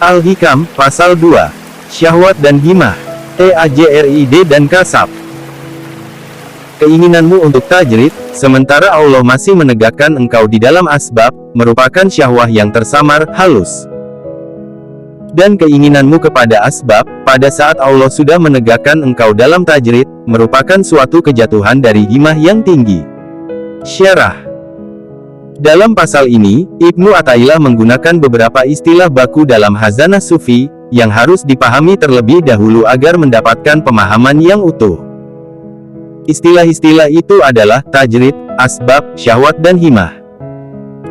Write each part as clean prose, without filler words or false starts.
Al-Hikam, Pasal 2. Syahwat dan Himah. Tajrid dan kasab. Keinginanmu untuk tajrid, sementara Allah masih menegakkan engkau di dalam asbab, merupakan syahwah yang tersamar, halus. Dan keinginanmu kepada asbab, pada saat Allah sudah menegakkan engkau dalam tajrid, merupakan suatu kejatuhan dari himah yang tinggi. Syarah. Dalam pasal ini, Ibnu Athaillah menggunakan beberapa istilah baku dalam Khazanah Sufi, yang harus dipahami terlebih dahulu agar mendapatkan pemahaman yang utuh. Istilah-istilah itu adalah tajrid, asbab, syahwat dan himah.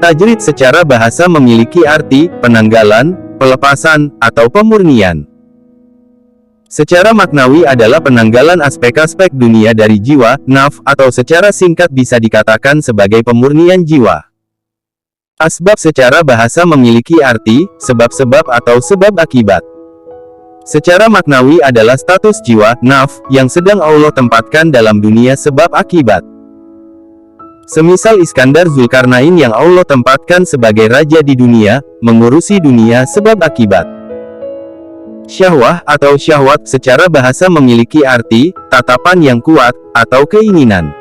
Tajrid secara bahasa memiliki arti penanggalan, pelepasan, atau pemurnian. Secara maknawi adalah penanggalan aspek-aspek dunia dari jiwa, nafs, atau secara singkat bisa dikatakan sebagai pemurnian jiwa. Asbab secara bahasa memiliki arti sebab-sebab atau sebab akibat. Secara maknawi adalah status jiwa, nafs, yang sedang Allah tempatkan dalam dunia sebab akibat. Semisal Iskandar Zulkarnain yang Allah tempatkan sebagai raja di dunia, mengurusi dunia sebab akibat. Syahwah atau syahwat secara bahasa memiliki arti tatapan yang kuat, atau keinginan.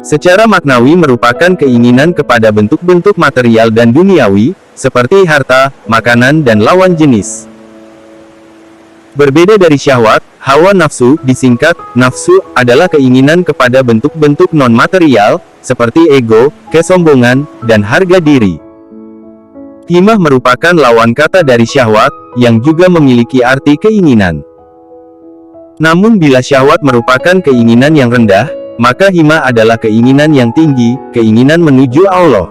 Secara maknawi merupakan keinginan kepada bentuk-bentuk material dan duniawi, seperti harta, makanan dan lawan jenis. Berbeda dari syahwat, hawa nafsu, disingkat, nafsu, adalah keinginan kepada bentuk-bentuk non-material, seperti ego, kesombongan, dan harga diri. Himah merupakan lawan kata dari syahwat, yang juga memiliki arti keinginan. Namun bila syahwat merupakan keinginan yang rendah, maka himah adalah keinginan yang tinggi, keinginan menuju Allah.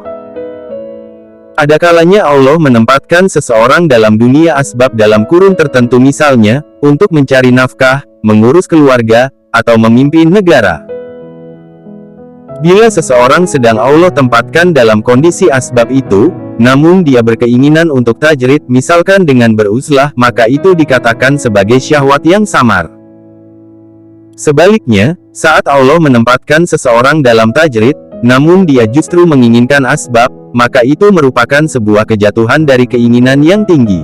Ada kalanya Allah menempatkan seseorang dalam dunia asbab dalam kurun tertentu, misalnya, untuk mencari nafkah, mengurus keluarga, atau memimpin negara. Bila seseorang sedang Allah tempatkan dalam kondisi asbab itu, namun dia berkeinginan untuk tajrid, misalkan dengan beruzlah, maka itu dikatakan sebagai syahwat yang samar. Sebaliknya, saat Allah menempatkan seseorang dalam tajrid, namun dia justru menginginkan asbab, maka itu merupakan sebuah kejatuhan dari keinginan yang tinggi.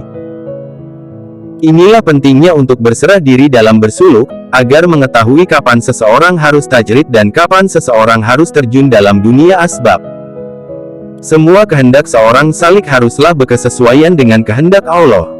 Inilah pentingnya untuk berserah diri dalam bersuluk, agar mengetahui kapan seseorang harus tajrid dan kapan seseorang harus terjun dalam dunia asbab. Semua kehendak seorang salik haruslah berkesesuaian dengan kehendak Allah.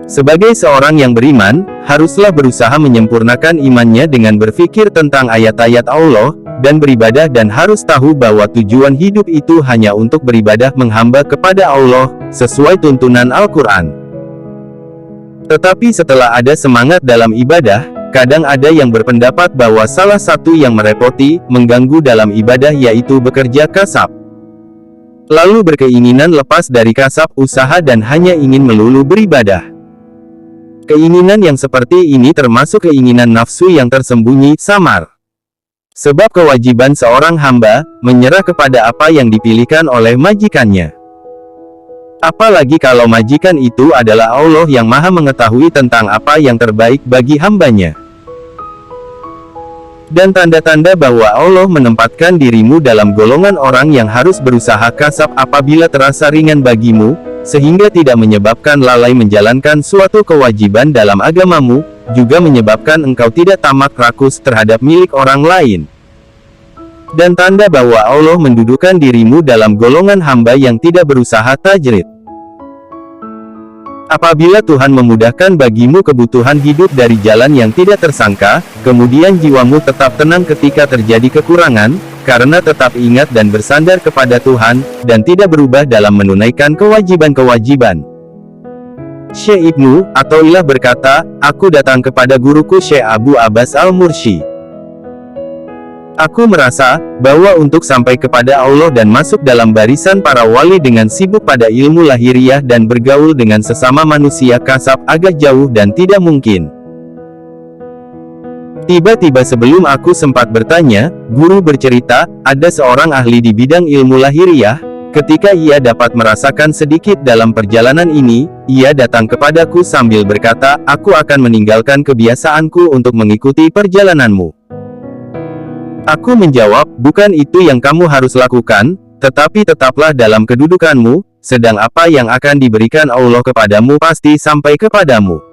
Sebagai seorang yang beriman, haruslah berusaha menyempurnakan imannya dengan berpikir tentang ayat-ayat Allah, dan beribadah, dan harus tahu bahwa tujuan hidup itu hanya untuk beribadah menghamba kepada Allah, sesuai tuntunan Al-Quran. Tetapi setelah ada semangat dalam ibadah, kadang ada yang berpendapat bahwa salah satu yang merepoti, mengganggu dalam ibadah yaitu bekerja kasab. Lalu berkeinginan lepas dari kasab usaha dan hanya ingin melulu beribadah. Keinginan yang seperti ini termasuk keinginan nafsu yang tersembunyi, samar. Sebab kewajiban seorang hamba, menyerah kepada apa yang dipilihkan oleh majikannya. Apalagi kalau majikan itu adalah Allah yang maha mengetahui tentang apa yang terbaik bagi hambanya. Dan tanda-tanda bahwa Allah menempatkan dirimu dalam golongan orang yang harus berusaha kasab apabila terasa ringan bagimu, sehingga tidak menyebabkan lalai menjalankan suatu kewajiban dalam agamamu, juga menyebabkan engkau tidak tamak rakus terhadap milik orang lain. Dan tanda bahwa Allah mendudukan dirimu dalam golongan hamba yang tidak berusaha tajrid. Apabila Tuhan memudahkan bagimu kebutuhan hidup dari jalan yang tidak tersangka, kemudian jiwamu tetap tenang ketika terjadi kekurangan, karena tetap ingat dan bersandar kepada Tuhan, dan tidak berubah dalam menunaikan kewajiban-kewajiban. Syekh Ibnu Athaillah berkata, "Aku datang kepada guruku Syekh Abu Abbas Al-Mursi. Aku merasa bahwa untuk sampai kepada Allah dan masuk dalam barisan para wali dengan sibuk pada ilmu lahiriah dan bergaul dengan sesama manusia kasab agak jauh dan tidak mungkin. Tiba-tiba sebelum aku sempat bertanya, guru bercerita, ada seorang ahli di bidang ilmu lahiriah. Ketika ia dapat merasakan sedikit dalam perjalanan ini, ia datang kepadaku sambil berkata, aku akan meninggalkan kebiasaanku untuk mengikuti perjalananmu. Aku menjawab, bukan itu yang kamu harus lakukan, tetapi tetaplah dalam kedudukanmu, Sedang apa yang akan diberikan Allah kepadamu pasti sampai kepadamu.